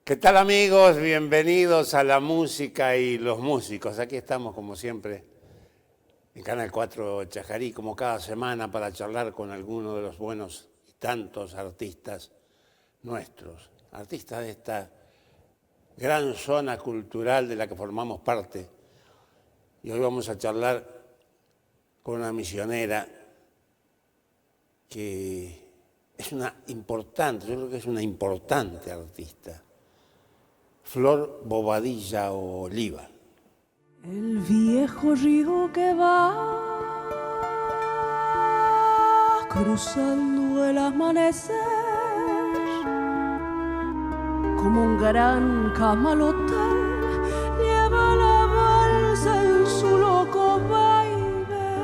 ¿Qué tal amigos? Bienvenidos a la música y los músicos. Aquí estamos como siempre en Canal 4 Chajarí, como cada semana para charlar con alguno de los buenos y tantos artistas nuestros, artistas de esta gran zona cultural de la que formamos parte. Y hoy vamos a charlar con una misionera que es una importante, yo creo que es una importante artista. Flor Bobadilla Oliva. El viejo río que va cruzando el amanecer como un gran camalote lleva la balsa en su loco baile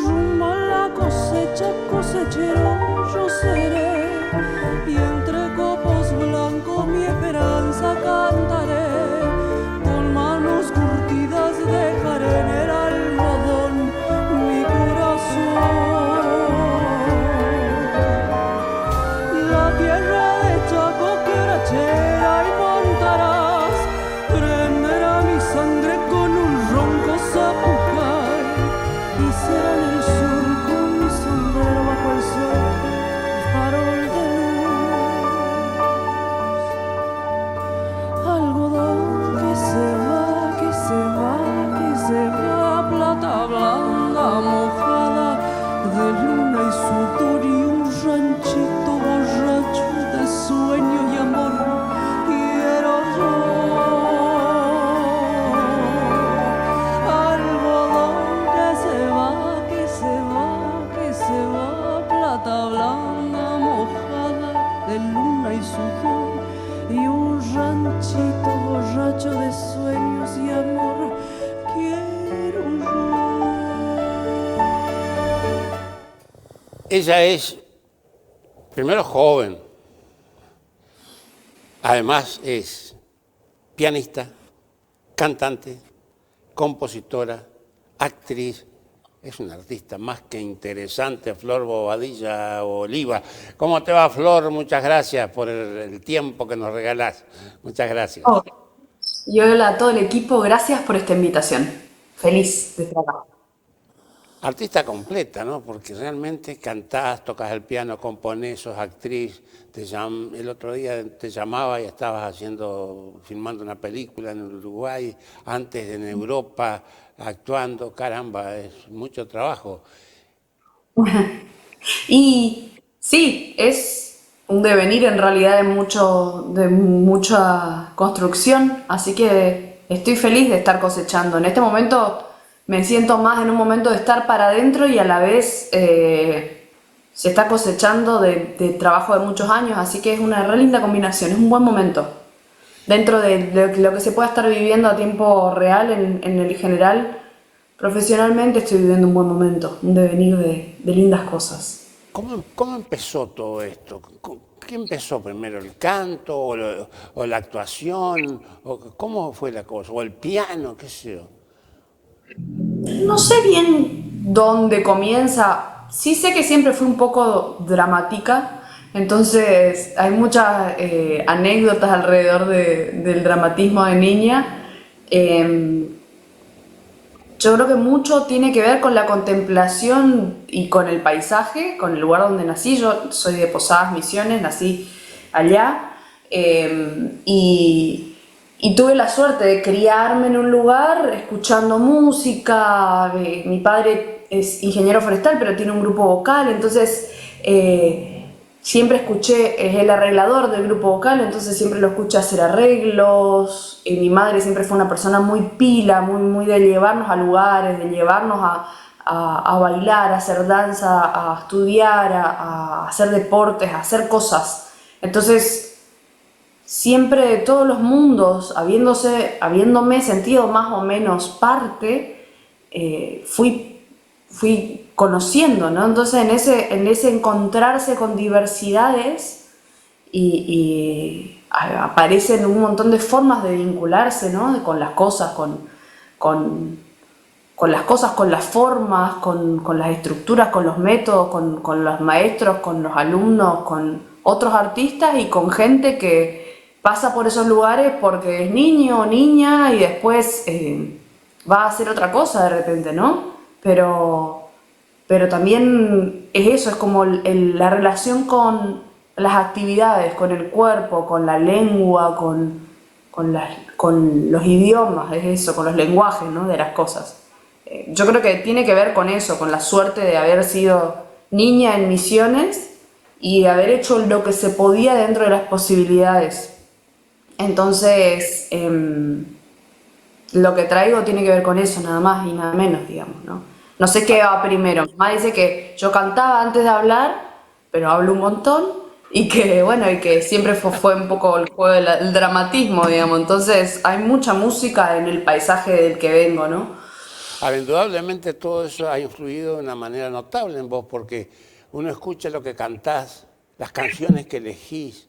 rumbo a la cosecha, cosechero yo seré y entre copos blancos mi esperanza cantaré, con manos curtidas dejaré en el algodón mi corazón. La tierra de Chaco quebrachera y montarás prenderá mi sangre con un ronco zapucay y será en el sur con mi sombrero bajo el sol farol de algodón que se va, que se va, que se va, plata blanda mojada de luna y sudor y un ranchito borracho de sueño y amor quiero yo. Algodón que se va, que se va, que se va, plata blanda mojada de luna y sudor y un ranchito borracho de sueños y amor quiero yo. Ella es, primero, joven, además es pianista, cantante, compositora, actriz. Es una artista más que interesante, Flor Bobadilla Oliva. ¿Cómo te va, Flor? Muchas gracias por el tiempo que nos regalás. Muchas gracias. Oh, y hola a todo el equipo, gracias por esta invitación. Feliz de estar acá. Artista completa, ¿no? Porque realmente cantás, tocas el piano, componés, sos actriz. El otro día te llamaba y estabas filmando una película en Uruguay, antes en Europa, actuando. Caramba, es mucho trabajo. Y sí, es un devenir en realidad de mucha construcción, así que estoy feliz de estar cosechando. En este momento me siento más en un momento de estar para adentro y a la vez se está cosechando de trabajo de muchos años, así que es una re linda combinación, es un buen momento. Dentro de lo que se pueda estar viviendo a tiempo real en el general, profesionalmente estoy viviendo un buen momento, un devenir de lindas cosas. ¿Cómo empezó todo esto? ¿Qué empezó primero, el canto o la actuación? ¿Cómo fue la cosa? ¿O el piano? ¿Qué sé yo? No sé bien dónde comienza, sí sé que siempre fui un poco dramática, entonces hay muchas anécdotas alrededor del dramatismo de niña. Eh, Yo creo que mucho tiene que ver con la contemplación y con el paisaje, con el lugar donde nací. Yo soy de Posadas Misiones, nací allá y tuve la suerte de criarme en un lugar escuchando música. Mi padre es ingeniero forestal, pero tiene un grupo vocal, entonces siempre escuché, es el arreglador del grupo vocal, entonces siempre lo escuché hacer arreglos. Y mi madre siempre fue una persona muy pila, muy de llevarnos a lugares, de llevarnos a bailar, a hacer danza, a estudiar, a hacer deportes, a hacer cosas. Entonces, siempre de todos los mundos, habiéndome sentido más o menos parte, fui conociendo, ¿no? Entonces en ese encontrarse con diversidades aparecen un montón de formas de vincularse, ¿no? Con las cosas, con, con las cosas, con las formas, con las estructuras, con los métodos, con los maestros, con los alumnos, con otros artistas y con gente que pasa por esos lugares porque es niño o niña y después va a hacer otra cosa de repente, ¿no? Pero también es eso, es como la relación con las actividades, con el cuerpo, con la lengua, con los idiomas, es eso, con los lenguajes, ¿no? De las cosas. Yo creo que tiene que ver con eso, con la suerte de haber sido niña en Misiones y haber hecho lo que se podía dentro de las posibilidades. Entonces, lo que traigo tiene que ver con eso, nada más y nada menos, digamos, ¿no? No sé qué va primero. Mi mamá dice que yo cantaba antes de hablar, pero hablo un montón y que, bueno, y que siempre fue un poco el juego del dramatismo, digamos. Entonces, hay mucha música en el paisaje del que vengo, ¿no? Ahora, indudablemente todo eso ha influido de una manera notable en vos, porque uno escucha lo que cantás, las canciones que elegís,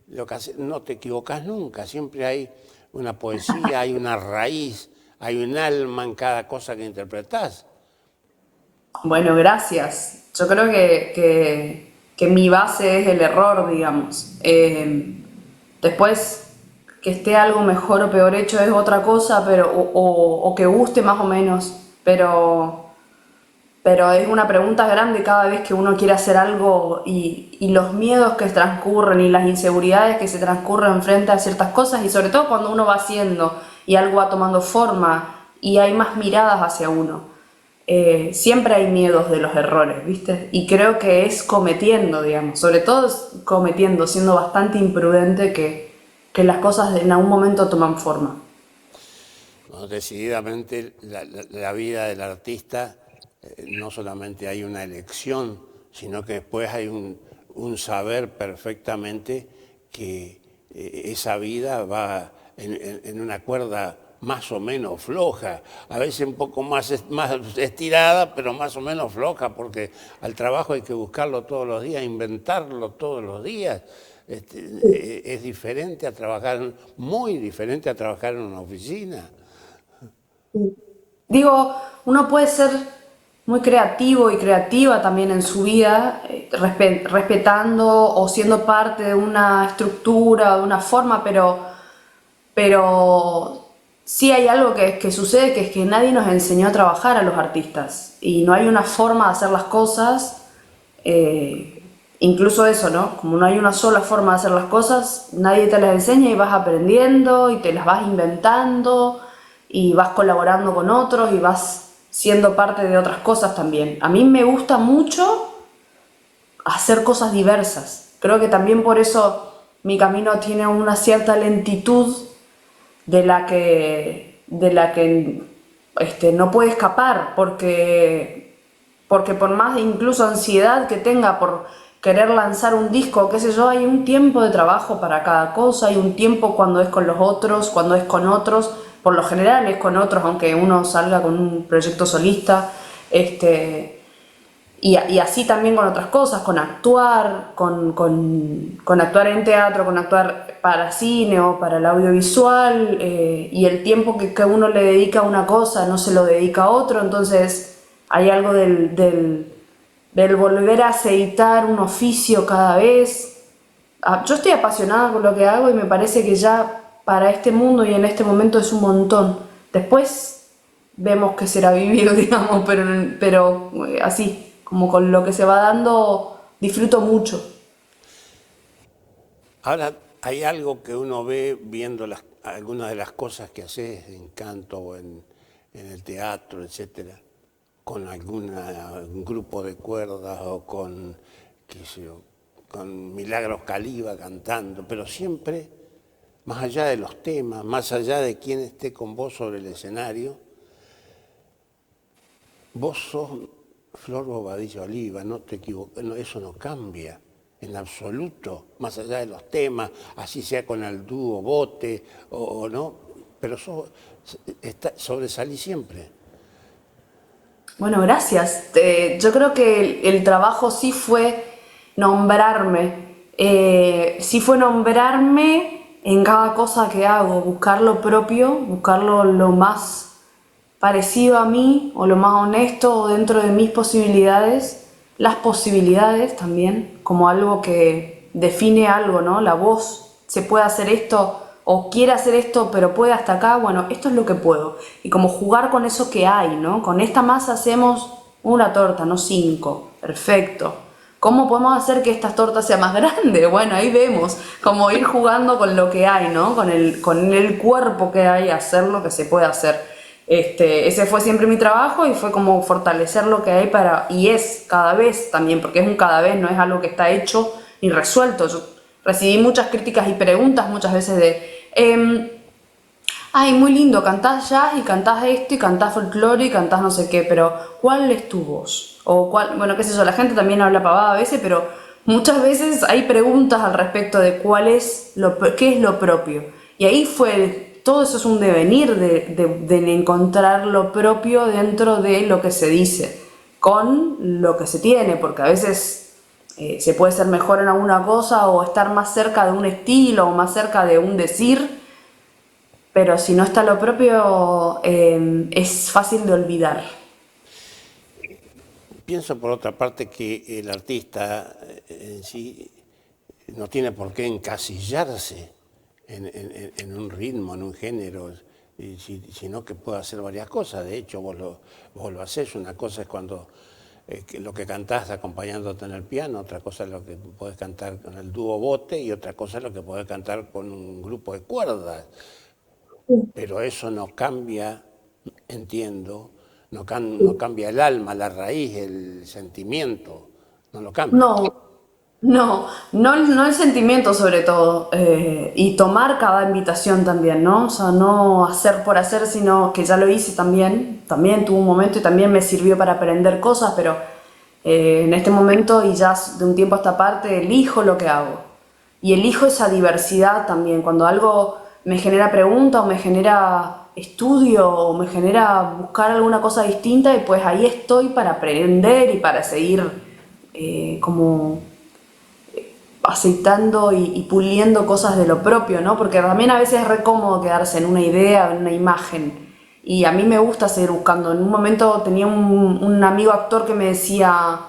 lo que no te equivocás nunca, siempre hay una poesía, hay una raíz, hay un alma en cada cosa que interpretás. Bueno, gracias. Yo creo que mi base es el error, digamos. Después, que esté algo mejor o peor hecho es otra cosa, pero, o que guste más o menos, pero es una pregunta grande cada vez que uno quiere hacer algo y los miedos que transcurren y las inseguridades que se transcurren frente a ciertas cosas y sobre todo cuando uno va haciendo y algo va tomando forma y hay más miradas hacia uno. Siempre hay miedos de los errores, ¿viste? Y creo que es cometiendo, digamos, sobre todo es cometiendo, siendo bastante imprudente que las cosas en algún momento toman forma. No, decididamente la vida del artista no solamente hay una elección, sino que después hay un saber perfectamente que esa vida va en una cuerda más o menos floja, a veces un poco más estirada, pero más o menos floja, porque al trabajo hay que buscarlo todos los días, inventarlo todos los días. Es diferente a trabajar, muy diferente a trabajar en una oficina. Digo, uno puede ser muy creativo y creativa también en su vida, respetando o siendo parte de una estructura, de una forma, pero sí hay algo que sucede, que es que nadie nos enseñó a trabajar a los artistas y no hay una forma de hacer las cosas, incluso eso, ¿no? Como no hay una sola forma de hacer las cosas, nadie te las enseña y vas aprendiendo y te las vas inventando y vas colaborando con otros y vas siendo parte de otras cosas también. A mí me gusta mucho hacer cosas diversas. Creo que también por eso mi camino tiene una cierta lentitud de la que no puede escapar, porque por más incluso ansiedad que tenga por querer lanzar un disco, qué sé yo, hay un tiempo de trabajo para cada cosa, hay un tiempo cuando es con los otros, cuando es con otros, por lo general es con otros, aunque uno salga con un proyecto solista, y así también con otras cosas, con actuar, con actuar en teatro, con actuar para cine o para el audiovisual, y el tiempo que uno le dedica a una cosa no se lo dedica a otro, entonces hay algo del volver a aceitar un oficio cada vez. Yo estoy apasionada con lo que hago y me parece que ya para este mundo y en este momento es un montón. Después vemos que será vivir, digamos, pero así. Como con lo que se va dando, disfruto mucho. Ahora, hay algo que uno ve viendo algunas de las cosas que haces en canto o en el teatro, etcétera, con algún grupo de cuerdas o con, qué sé yo, con Milagros Caliba cantando, pero siempre, más allá de los temas, más allá de quién esté con vos sobre el escenario, vos sos Flor Bobadilla Oliva, no te equivoques, eso no cambia en absoluto, más allá de los temas, así sea con el dúo Bote o no, pero sobresalí siempre. Bueno, gracias. Yo creo que el trabajo sí fue nombrarme, en cada cosa que hago, buscar lo propio, buscarlo lo más parecido a mí o lo más honesto o dentro de mis posibilidades, las posibilidades también, como algo que define algo, ¿no? La voz, se puede hacer esto o quiere hacer esto, pero puede hasta acá, bueno, esto es lo que puedo. Y como jugar con eso que hay, ¿no? Con esta masa hacemos una torta, no 5, perfecto. ¿Cómo podemos hacer que esta torta sea más grande? Bueno, ahí vemos, como ir jugando con lo que hay, ¿no? Con el cuerpo que hay, hacer lo que se puede hacer. Ese fue siempre mi trabajo y fue como fortalecer lo que hay y es cada vez también, porque es un cada vez, no es algo que está hecho ni resuelto. Yo recibí muchas críticas y preguntas muchas veces ay, muy lindo, cantás jazz y cantás esto y cantás folclore y cantás no sé qué, pero ¿cuál es tu voz? O bueno, qué sé yo, la gente también habla pavada a veces, pero muchas veces hay preguntas al respecto de qué es lo propio. Y ahí todo eso es un devenir de encontrar lo propio dentro de lo que se dice, con lo que se tiene, porque a veces se puede ser mejor en alguna cosa o estar más cerca de un estilo o más cerca de un decir, pero si no está lo propio es fácil de olvidar. Pienso por otra parte que el artista en sí no tiene por qué encasillarse en un ritmo, en un género, sino que puede hacer varias cosas. De hecho, vos lo hacés. Una cosa es cuando lo que cantás acompañándote en el piano, otra cosa es lo que podés cantar con el dúo bote y otra cosa es lo que podés cantar con un grupo de cuerdas. Pero eso no cambia, entiendo, no cambia el alma, la raíz, el sentimiento, no lo cambia. No el sentimiento sobre todo, y tomar cada invitación también, ¿no? O sea, no hacer por hacer, sino que ya lo hice también tuve un momento y también me sirvió para aprender cosas, pero en este momento y ya de un tiempo a esta parte elijo lo que hago y elijo esa diversidad también, cuando algo me genera pregunta o me genera estudio o me genera buscar alguna cosa distinta y pues ahí estoy para aprender y para seguir como aceitando y puliendo cosas de lo propio, ¿no? Porque también a veces es re cómodo quedarse en una idea, en una imagen. Y a mí me gusta seguir buscando. En un momento tenía un amigo actor que me decía,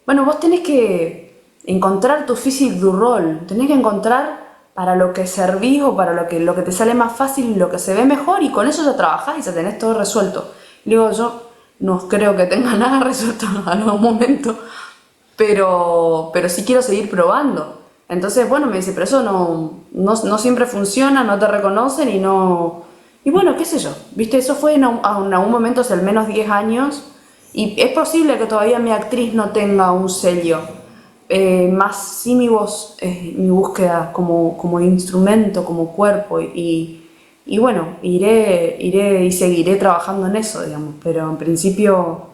bueno, vos tenés que encontrar tu physique du rôle, tenés que encontrar para lo que servís o para lo que te sale más fácil y lo que se ve mejor y con eso ya trabajás y ya tenés todo resuelto. Y digo, yo no creo que tenga nada resuelto en algún momento, pero sí quiero seguir probando. Entonces, bueno, me dice, pero eso no siempre funciona, no te reconocen y no... Y bueno, qué sé yo, ¿viste? Eso fue en algún momento hace al menos 10 años y es posible que todavía mi actriz no tenga un sello. Más sí mi voz, mi búsqueda como instrumento, como cuerpo y bueno, iré y seguiré trabajando en eso, digamos, pero en principio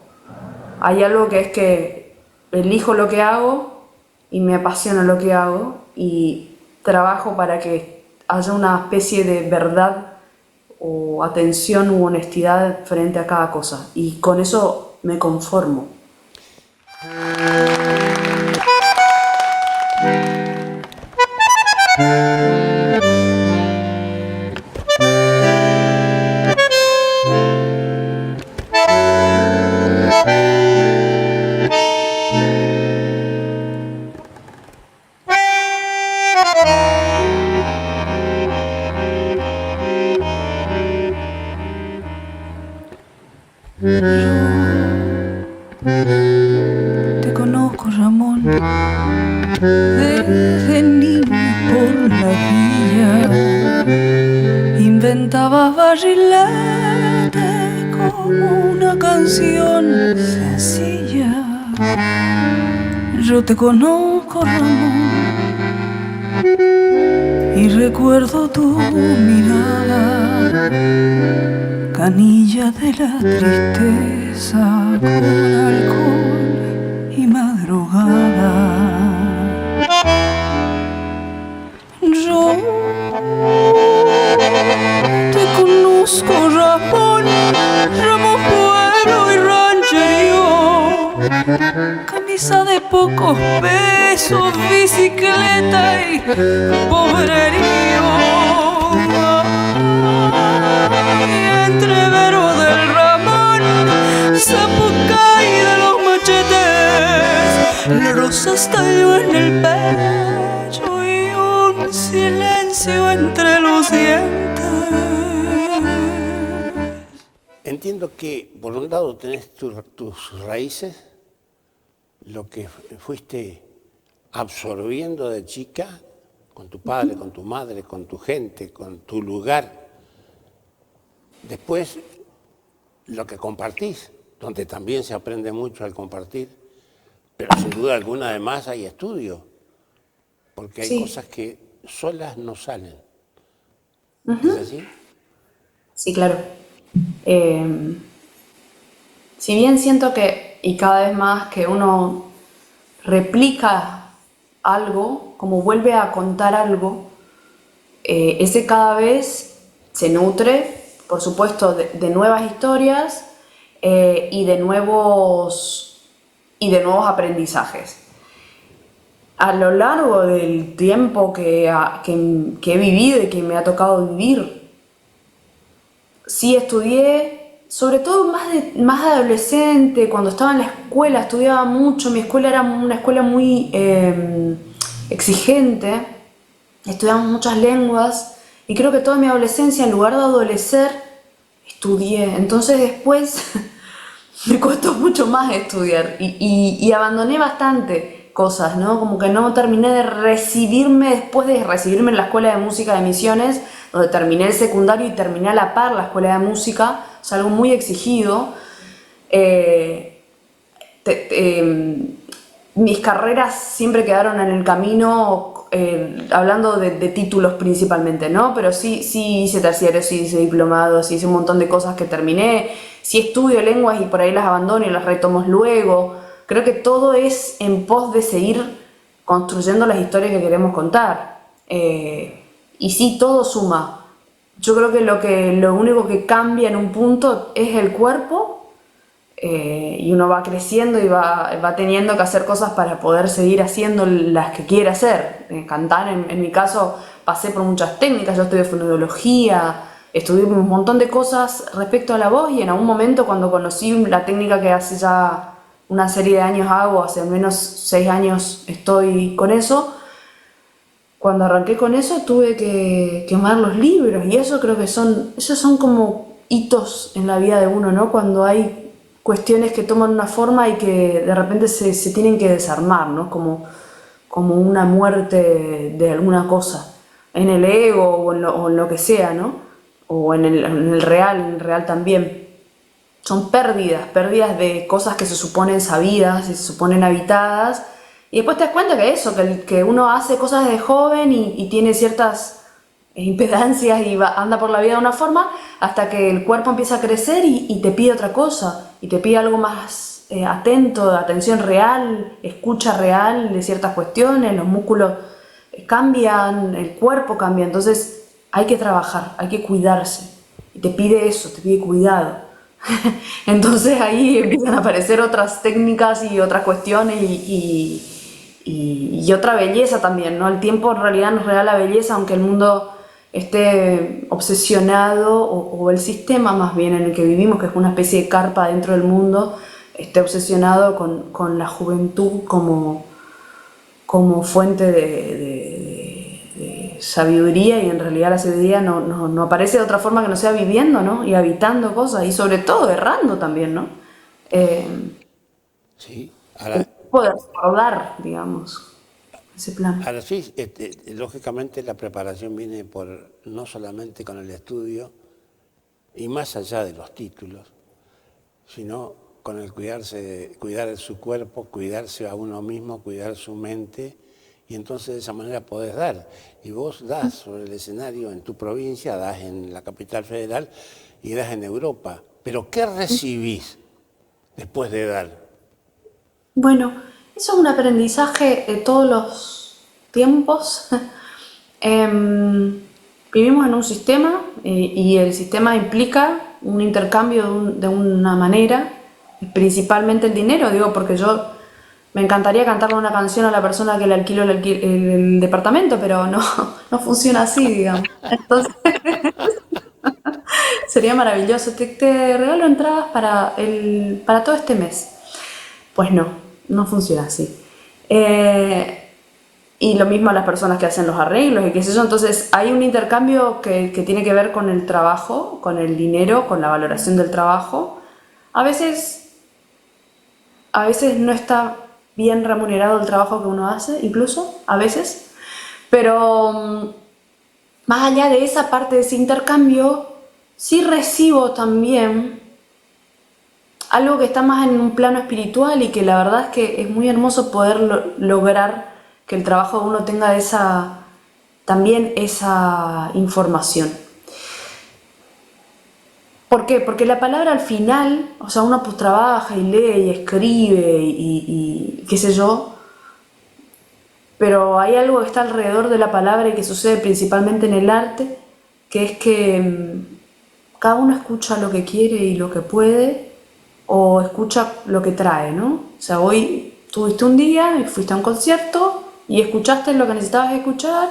hay algo que es que elijo lo que hago y me apasiona lo que hago y trabajo para que haya una especie de verdad o atención u honestidad frente a cada cosa y con eso me conformo. Te conozco, Ramón, desde niño por la villa. Inventabas barriletes como una canción sencilla. Yo te conozco, Ramón, y recuerdo tu mirada, canilla de la tristeza con alcohol y madrugada. Yo te conozco, Ramón, Ramón pueblo y rancherío, camisa de pocos pesos, bicicleta y pobrerío. Entrevero del Ramón, Zapucay de los machetes, la rosa estalló en el pelo. entiendo que por un lado tenés tus raíces, lo que fuiste absorbiendo de chica, con tu padre, con tu madre, con tu gente, con tu lugar. Después, lo que compartís, donde también se aprende mucho al compartir, pero sin duda alguna además hay estudio, porque hay Sí, cosas que solas no salen. ¿Es así? sí, claro. Eh, si bien siento que, y cada vez más que uno replica algo, como vuelve a contar algo, ese cada vez se nutre, por supuesto, de nuevas historias y de nuevos aprendizajes. A lo largo del tiempo que he vivido y que me ha tocado vivir, sí estudié, sobre todo más adolescente, cuando estaba en la escuela, estudiaba mucho, mi escuela era una escuela muy exigente, estudiamos muchas lenguas y creo que toda mi adolescencia, en lugar de adolecer, estudié. Entonces después me costó mucho más estudiar y abandoné bastante cosas, ¿no? Como que no terminé de recibirme después de recibirme en la Escuela de Música de Misiones, donde terminé el secundario y terminé a la par la Escuela de Música, o sea, algo muy exigido. Eh, Mis carreras siempre quedaron en el camino, hablando de títulos principalmente, ¿no? Pero sí hice terciario, sí hice diplomado, sí hice un montón de cosas que terminé, sí estudio lenguas y por ahí las abandono y las retomo luego. Creo que todo es en pos de seguir construyendo las historias que queremos contar. Y sí, todo suma. Yo creo que lo único que cambia en un punto es el cuerpo, y uno va creciendo y va teniendo que hacer cosas para poder seguir haciendo las que quiere hacer. Cantar, en mi caso, pasé por muchas técnicas, yo estudié fonología, estudié un montón de cosas respecto a la voz y en algún momento cuando conocí la técnica que hace ya una serie de años hago, hace al menos 6 años estoy con eso, cuando arranqué con eso tuve que quemar los libros y eso creo que esos son como hitos en la vida de uno, ¿no? Cuando hay cuestiones que toman una forma y que de repente se tienen que desarmar, ¿no? Como una muerte de alguna cosa, en el ego o en lo que sea, ¿no? O en el real también. Son pérdidas de cosas que se suponen sabidas y se suponen habitadas. Y después te das cuenta que eso, que uno hace cosas de joven y tiene ciertas impedancias y anda por la vida de una forma hasta que el cuerpo empieza a crecer y te pide otra cosa, y te pide algo más atento, de atención real, escucha real de ciertas cuestiones, los músculos cambian, el cuerpo cambia, entonces hay que trabajar, hay que cuidarse, y te pide eso, te pide cuidado. Entonces ahí empiezan a aparecer otras técnicas y otras cuestiones y otra belleza también, ¿no? El tiempo en realidad nos regala belleza, aunque el mundo esté obsesionado, o el sistema más bien en el que vivimos, que es una especie de carpa dentro del mundo, esté obsesionado con la juventud como fuente de sabiduría, y en realidad la sabiduría no aparece de otra forma que no sea viviendo, ¿no? Y habitando cosas, y sobre todo errando también, ¿no? Sí. Ahora, Poder rodar, digamos, ese plan. ahora sí, lógicamente la preparación viene no solamente con el estudio y más allá de los títulos, sino con el cuidar su cuerpo, cuidarse a uno mismo, cuidar su mente, y entonces de esa manera podés dar. Y vos das sobre el escenario en tu provincia, das en la capital federal y das en Europa. Pero ¿qué recibís después de dar? Bueno, eso es un aprendizaje de todos los tiempos. Vivimos en un sistema y el sistema implica un intercambio de una manera, principalmente el dinero, digo, porque yo me encantaría cantarle una canción a la persona que le alquilo el departamento, pero no funciona así, digamos. Entonces sería maravilloso, te regalo entradas para todo este mes. Pues no funciona así. Y lo mismo a las personas que hacen los arreglos y qué sé yo. Entonces hay un intercambio que tiene que ver con el trabajo, con el dinero, con la valoración del trabajo. A veces, a veces no está bien remunerado el trabajo que uno hace, incluso, a veces. Pero más allá de esa parte de ese intercambio, sí recibo también algo que está más en un plano espiritual y que la verdad es que es muy hermoso poder lograr que el trabajo de uno tenga también esa información. ¿Por qué? Porque la palabra al final, o sea, uno pues trabaja y lee y escribe y qué sé yo, pero hay algo que está alrededor de la palabra y que sucede principalmente en el arte, que es que cada uno escucha lo que quiere y lo que puede, o escucha lo que trae, ¿no? O sea, hoy tuviste un día y fuiste a un concierto y escuchaste lo que necesitabas escuchar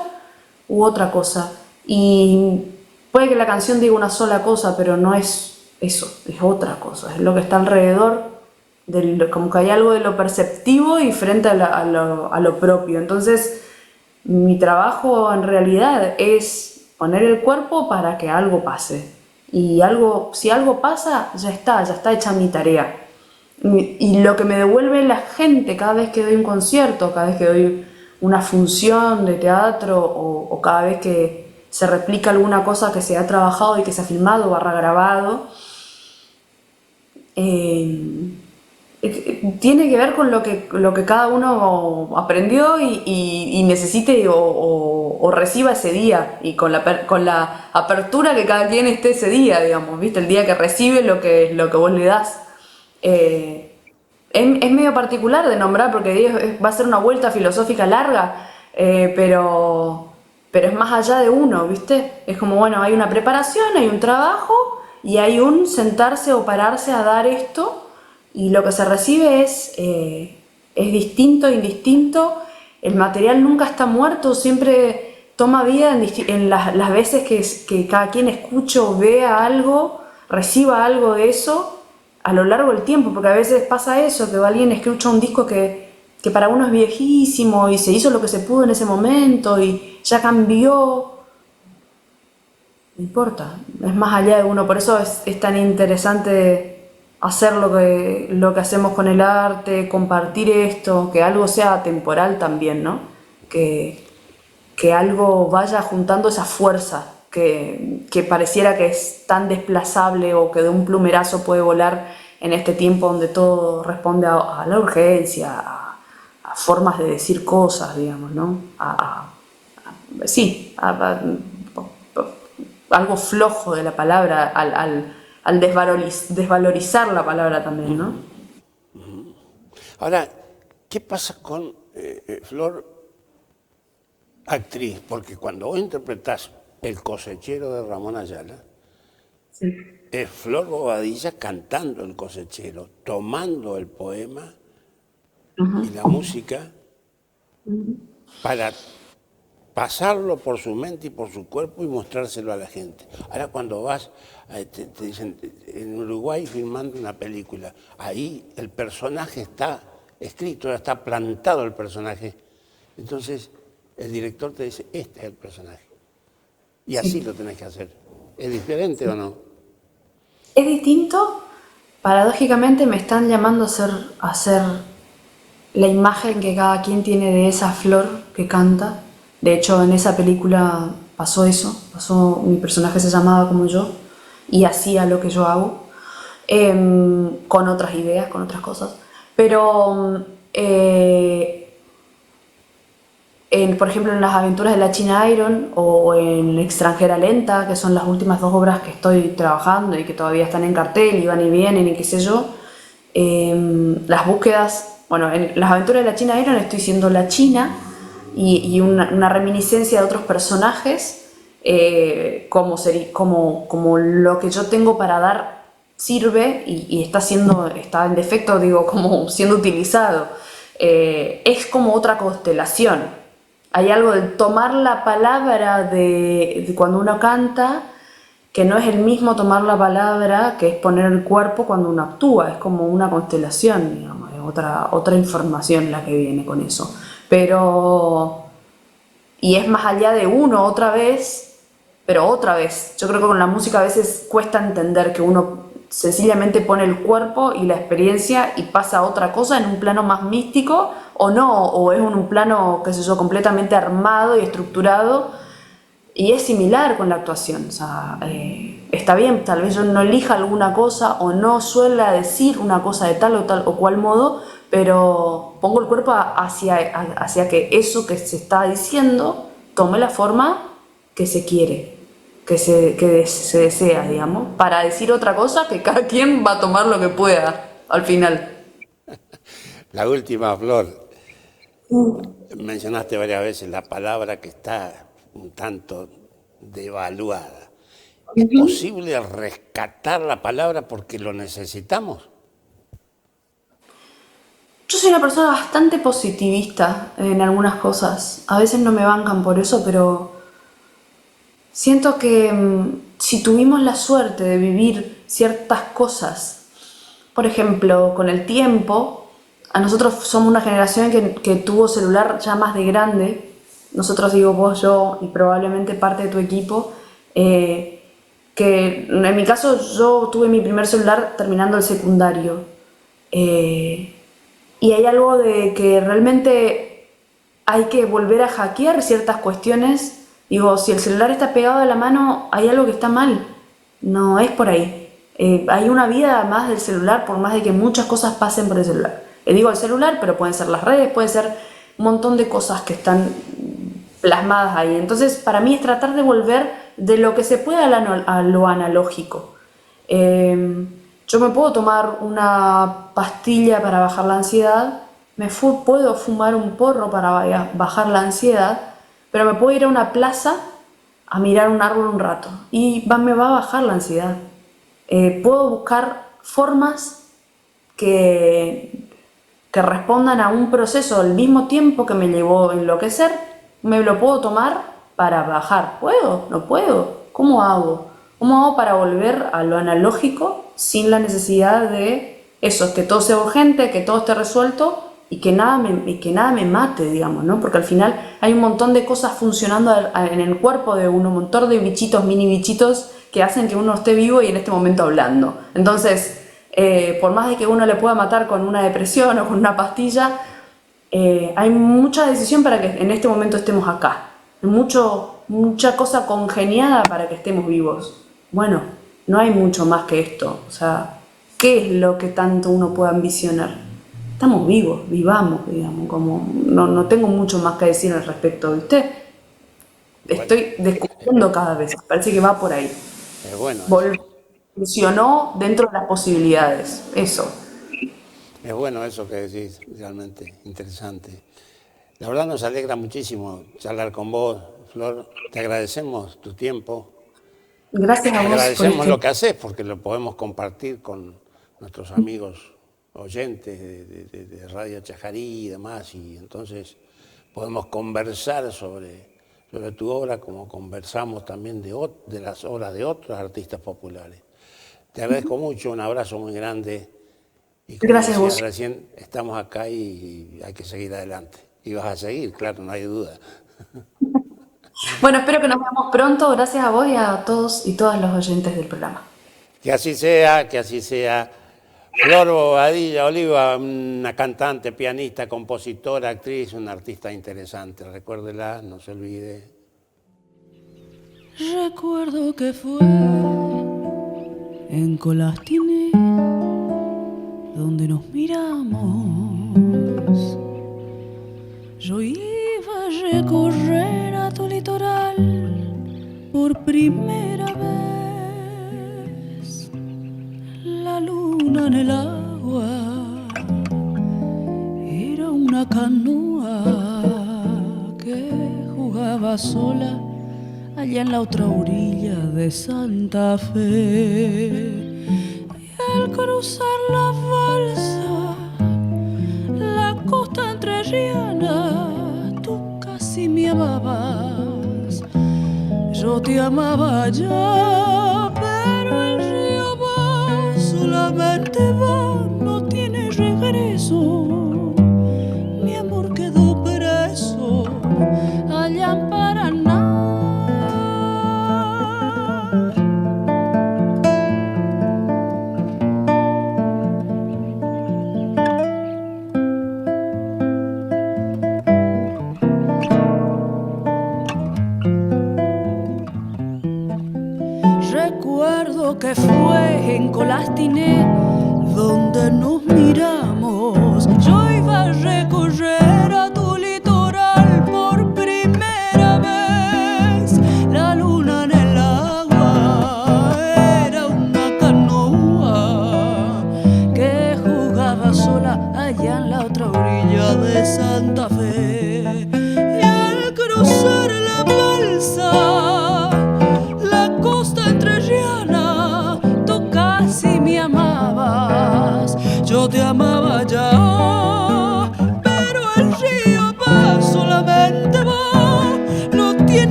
u otra cosa. Y puede que la canción diga una sola cosa, pero no es eso, es otra cosa, es lo que está alrededor, como que hay algo de lo perceptivo y frente a lo propio. Entonces, mi trabajo en realidad es poner el cuerpo para que algo pase. Y si algo pasa, ya está hecha mi tarea. Y lo que me devuelve la gente cada vez que doy un concierto, cada vez que doy una función de teatro o cada vez que se replica alguna cosa que se ha trabajado y que se ha filmado o grabado, tiene que ver con lo que cada uno aprendió y necesite o reciba ese día y con la apertura que cada quien esté ese día, digamos, ¿viste? El día que recibe lo que vos le das. Es medio particular de nombrar porque va a ser una vuelta filosófica larga, pero es más allá de uno, ¿viste? Es como, bueno, hay una preparación, hay un trabajo y hay un sentarse o pararse a dar esto. Y lo que se recibe es distinto, indistinto. El material nunca está muerto, siempre toma vida en las veces que cada quien escuche o vea algo, reciba algo de eso a lo largo del tiempo, porque a veces pasa eso, que alguien escucha un disco que para uno es viejísimo y se hizo lo que se pudo en ese momento y ya cambió. No importa, es más allá de uno, por eso es tan interesante hacer lo que hacemos con el arte, compartir esto, que algo sea temporal también, ¿no? Que algo vaya juntando esa fuerza que pareciera que es tan desplazable o que de un plumerazo puede volar en este tiempo donde todo responde a la urgencia, a formas de decir cosas, digamos, ¿no? Sí, algo flojo de la palabra, al desvalorizar la palabra también, ¿no? Ahora, ¿qué pasa con Flor, actriz? Porque cuando vos interpretás El cosechero de Ramón Ayala, Sí. es Flor Bobadilla cantando El cosechero, tomando el poema y la música para pasarlo por su mente y por su cuerpo y mostrárselo a la gente. Ahora cuando vas, te dicen, en Uruguay filmando una película, ahí el personaje está escrito, ya está plantado el personaje. Entonces el director te dice, este es el personaje. Y así lo tenés que hacer. ¿Es diferente o no? Es distinto. Paradójicamente me están llamando a hacer la imagen que cada quien tiene de esa flor que canta. De hecho, en esa película pasó eso. Mi personaje se llamaba como yo y hacía lo que yo hago, con otras ideas, con otras cosas. Pero, por ejemplo, en Las aventuras de la China Iron o en Extranjera Lenta, que son las últimas dos obras que estoy trabajando y que todavía están en cartel y van y vienen y qué sé yo, las búsquedas, bueno, en Las aventuras de la China Iron estoy siendo la China y una reminiscencia de otros personajes, como lo que yo tengo para dar sirve y está en defecto, digo, como siendo utilizado. Es como otra constelación. Hay algo de tomar la palabra de cuando uno canta, que no es el mismo tomar la palabra que es poner el cuerpo cuando uno actúa, es como una constelación, digamos, es otra información la que viene con eso. Pero y es más allá de uno otra vez, pero otra vez. Yo creo que con la música a veces cuesta entender que uno sencillamente pone el cuerpo y la experiencia y pasa a otra cosa en un plano más místico o no, o es un plano, qué sé yo, completamente armado y estructurado, y es similar con la actuación. O sea, está bien, tal vez yo no elija alguna cosa o no suela decir una cosa de tal o cual modo, pero pongo el cuerpo hacia que eso que se está diciendo tome la forma que se quiere, que se desea, digamos, para decir otra cosa que cada quien va a tomar lo que pueda al final. La última, Flor. Mencionaste varias veces la palabra que está un tanto devaluada. ¿Es posible rescatar la palabra porque lo necesitamos? Yo soy una persona bastante positivista en algunas cosas. A veces no me bancan por eso, pero siento que si tuvimos la suerte de vivir ciertas cosas, por ejemplo, con el tiempo, a nosotros somos una generación que tuvo celular ya más de grande. Nosotros, digo vos, yo y probablemente parte de tu equipo, que en mi caso yo tuve mi primer celular terminando el secundario. Y hay algo de que realmente hay que volver a hackear ciertas cuestiones. Digo, si el celular está pegado a la mano, hay algo que está mal. No es por ahí. Hay una vida más del celular, por más de que muchas cosas pasen por el celular. Digo el celular, pero pueden ser las redes, pueden ser un montón de cosas que están plasmadas ahí. Entonces, para mí es tratar de volver de lo que se pueda a lo analógico. Yo me puedo tomar una pastilla para bajar la ansiedad, puedo fumar un porro para bajar la ansiedad, pero me puedo ir a una plaza a mirar un árbol un rato y me va a bajar la ansiedad. Puedo buscar formas que respondan a un proceso al mismo tiempo que me llevó a enloquecer. Me lo puedo tomar para bajar. ¿Puedo? ¿No puedo? ¿Cómo hago? ¿Cómo hago para volver a lo analógico sin la necesidad de eso, que todo sea urgente, que todo esté resuelto y que nada me mate, digamos, ¿no? Porque al final hay un montón de cosas funcionando en el cuerpo de uno, un montón de bichitos, mini bichitos, que hacen que uno esté vivo y en este momento hablando. Entonces, por más de que uno le pueda matar con una depresión o con una pastilla, hay mucha decisión para que en este momento estemos acá. Mucha cosa congeniada para que estemos vivos. Bueno, no hay mucho más que esto. O sea, ¿qué es lo que tanto uno puede ambicionar? Estamos vivos, vivamos, digamos. No tengo mucho más que decir al respecto de usted. Estoy descubriendo cada vez. Parece que va por ahí. Bueno. Funcionó dentro de las posibilidades. Eso. Es bueno eso que decís, realmente interesante. La verdad nos alegra muchísimo charlar con vos, Flor. Te agradecemos tu tiempo. Gracias a vos. Agradecemos lo que haces porque lo podemos compartir con nuestros amigos oyentes de Radio Chajarí y demás. Y entonces podemos conversar sobre tu obra como conversamos también de las obras de otros artistas populares. Te agradezco mucho, un abrazo muy grande. Y gracias a vos. Recién estamos acá y hay que seguir adelante. Y vas a seguir, claro, no hay duda. Bueno, espero que nos veamos pronto. Gracias a vos y a todos y todas los oyentes del programa. Que así sea, que así sea. Flor Bobadilla Oliva, una cantante, pianista, compositora, actriz, una artista interesante. Recuérdela, no se olvide. Recuerdo que fue en Colastine donde nos miramos. Yo iba a recorrer a tu litoral por primera vez. La luna en el agua era una canoa que jugaba sola allá en la otra orilla de Santa Fe. Al cruzar la balsa, la costa entrerriana, tú casi me amabas, yo te amaba ya, pero el río va, solamente va, no tiene regreso. Mi amor quedó preso allá en matiné donde nos miramos. Yo iba a recorrer a tu litoral por primera vez. La luna en el agua era una canoa que jugaba sola allá en la otra orilla de Santa Fe. Y al cruzar la balsa, la costa entrerriana, tú casi me amabas, yo te amaba ya.